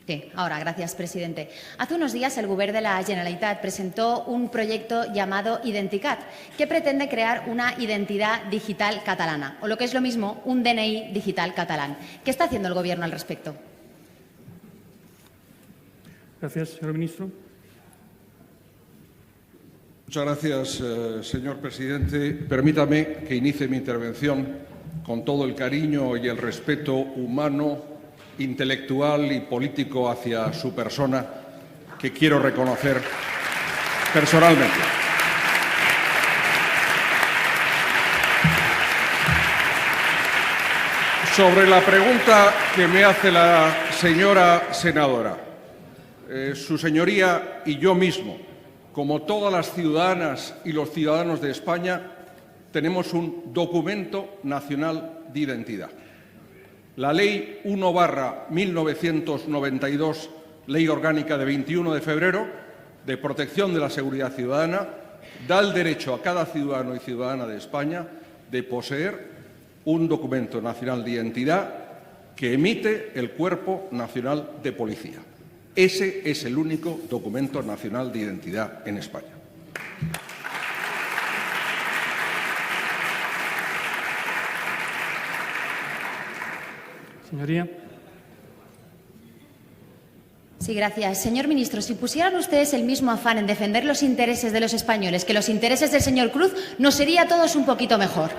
Sí, ahora, gracias, presidente. Hace unos días el Govern de la Generalitat presentó un proyecto llamado Identicat, que pretende crear una identidad digital catalana, o lo que es lo mismo, un DNI digital catalán. ¿Qué está haciendo el Gobierno al respecto? Gracias, señor ministro. Muchas gracias, señor presidente. Permítame que inicie mi intervención con todo el cariño y el respeto humano, intelectual y político hacia su persona que quiero reconocer personalmente. Sobre la pregunta que me hace la señora senadora, su señoría y yo mismo, como todas las ciudadanas y los ciudadanos de España, tenemos un documento nacional de identidad. La Ley 1/1992, Ley Orgánica de 21 de febrero, de protección de la seguridad ciudadana, da el derecho a cada ciudadano y ciudadana de España de poseer un documento nacional de identidad que emite el Cuerpo Nacional de Policía. Ese es el único documento nacional de identidad en España. Señoría. Sí, gracias. Señor ministro, si pusieran ustedes el mismo afán en defender los intereses de los españoles que los intereses del señor Cruz, nos sería a todos un poquito mejor.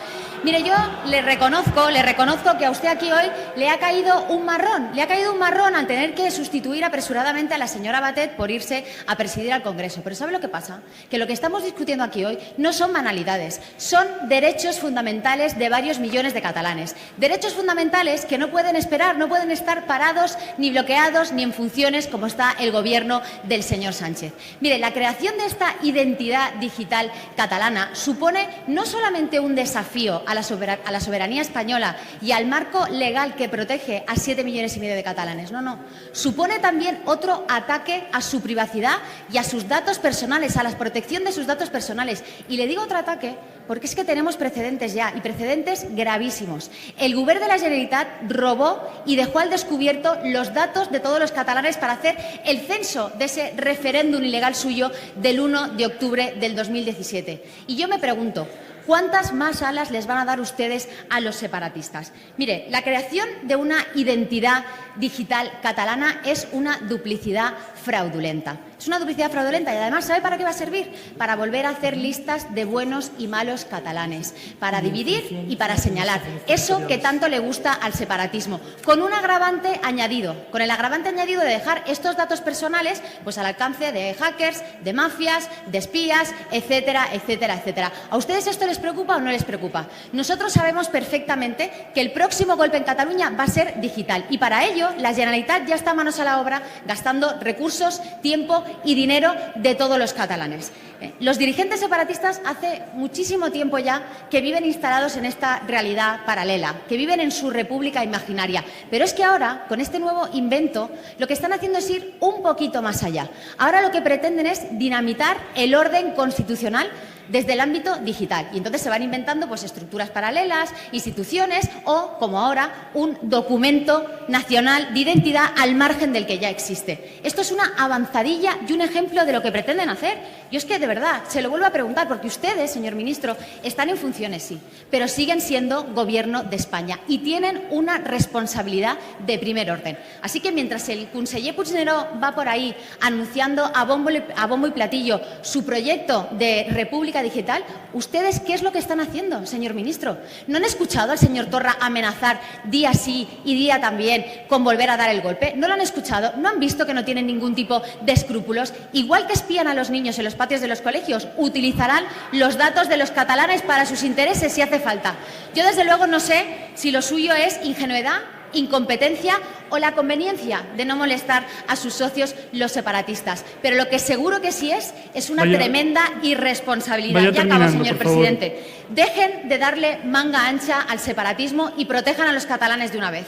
Mire, yo le reconozco que a usted aquí hoy le ha caído un marrón. Le ha caído un marrón al tener que sustituir apresuradamente a la señora Batet por irse a presidir al Congreso. Pero ¿sabe lo que pasa? Que lo que estamos discutiendo aquí hoy no son banalidades, son derechos fundamentales de varios millones de catalanes. Derechos fundamentales que no pueden esperar, no pueden estar parados, ni bloqueados, ni en funciones como está el Gobierno del señor Sánchez. Mire, la creación de esta identidad digital catalana supone no solamente un desafío a la soberanía española y al marco legal que protege a 7,5 millones de catalanes, no. Supone también otro ataque a su privacidad y a sus datos personales, a la protección de sus datos personales. Y le digo otro ataque porque es que tenemos precedentes ya, y precedentes gravísimos. El Govern de la Generalitat robó y dejó al descubierto los datos de todos los catalanes para hacer el censo de ese referéndum ilegal suyo del 1 de octubre del 2017. Y yo me pregunto, ¿cuántas más alas les van a dar ustedes a los separatistas? Mire, la creación de una identidad digital catalana es una duplicidad fraudulenta. Es una duplicidad fraudulenta y además, ¿sabe para qué va a servir? Para volver a hacer listas de buenos y malos catalanes, para dividir y para señalar. Eso que tanto le gusta al separatismo, con un agravante añadido, con el agravante añadido de dejar estos datos personales pues al alcance de hackers, de mafias, de espías, etcétera, etcétera, etcétera. ¿A ustedes esto les preocupa o no les preocupa? Nosotros sabemos perfectamente que el próximo golpe en Cataluña va a ser digital y para ello la Generalitat ya está manos a la obra gastando recursos, tiempo y dinero de todos los catalanes. Los dirigentes separatistas hace muchísimo tiempo ya que viven instalados en esta realidad paralela, que viven en su república imaginaria. Pero es que ahora, con este nuevo invento, lo que están haciendo es ir un poquito más allá. Ahora lo que pretenden es dinamitar el orden constitucional desde el ámbito digital. Y entonces se van inventando pues estructuras paralelas, instituciones o, como ahora, un documento nacional de identidad al margen del que ya existe. Esto es una avanzadilla y un ejemplo de lo que pretenden hacer. Yo es que, de verdad, se lo vuelvo a preguntar, porque ustedes, señor ministro, están en funciones, sí, pero siguen siendo Gobierno de España y tienen una responsabilidad de primer orden. Así que mientras el conseller Puigneró va por ahí anunciando a bombo y platillo su proyecto de República Digital, ¿ustedes qué es lo que están haciendo, señor ministro? ¿No han escuchado al señor Torra amenazar día sí y día también con volver a dar el golpe? ¿No lo han escuchado? ¿No han visto que no tienen ningún tipo de escrúpulos? Igual que espían a los niños en los patios de los colegios, utilizarán los datos de los catalanes para sus intereses si hace falta. Yo, desde luego, no sé si lo suyo es ingenuidad, incompetencia o la conveniencia de no molestar a sus socios los separatistas. Pero lo que seguro que sí es una tremenda irresponsabilidad. Ya acabo, señor presidente. Dejen de darle manga ancha al separatismo y protejan a los catalanes de una vez.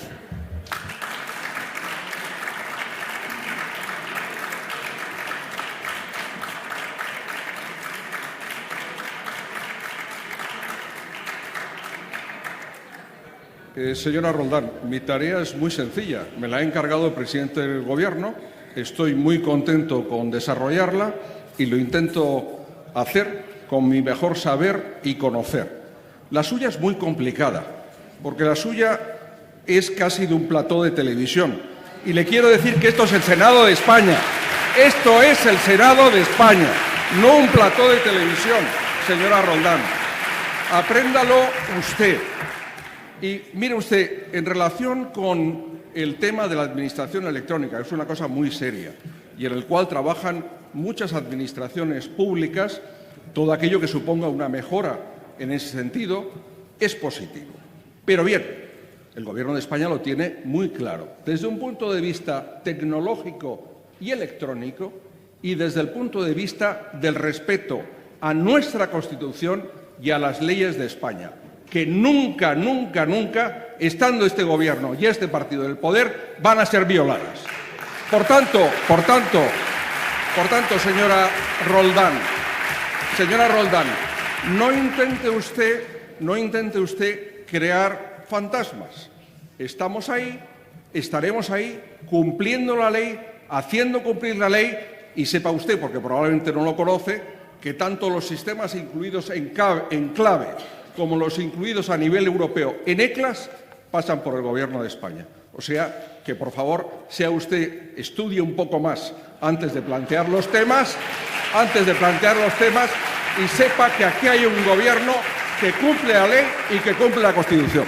Señora Roldán, mi tarea es muy sencilla. Me la ha encargado el presidente del Gobierno. Estoy muy contento con desarrollarla y lo intento hacer con mi mejor saber y conocer. La suya es muy complicada, porque la suya es casi de un plató de televisión. Y le quiero decir que esto es el Senado de España. Esto es el Senado de España, no un plató de televisión, señora Roldán. Apréndalo usted. Y mire usted, en relación con el tema de la administración electrónica, es una cosa muy seria y en el cual trabajan muchas administraciones públicas, todo aquello que suponga una mejora en ese sentido es positivo. Pero bien, el Gobierno de España lo tiene muy claro, desde un punto de vista tecnológico y electrónico y desde el punto de vista del respeto a nuestra Constitución y a las leyes de España, que nunca, nunca, nunca, estando este Gobierno y este partido del poder, van a ser violadas. Por tanto, señora Roldán, no intente usted crear fantasmas. Estamos ahí, estaremos ahí, cumpliendo la ley, haciendo cumplir la ley, y sepa usted, porque probablemente no lo conoce, que tanto los sistemas incluidos en clave como los incluidos a nivel europeo en ECLAS pasan por el Gobierno de España. O sea, que por favor estudie un poco más antes de plantear los temas y sepa que aquí hay un Gobierno que cumple la ley y que cumple la Constitución.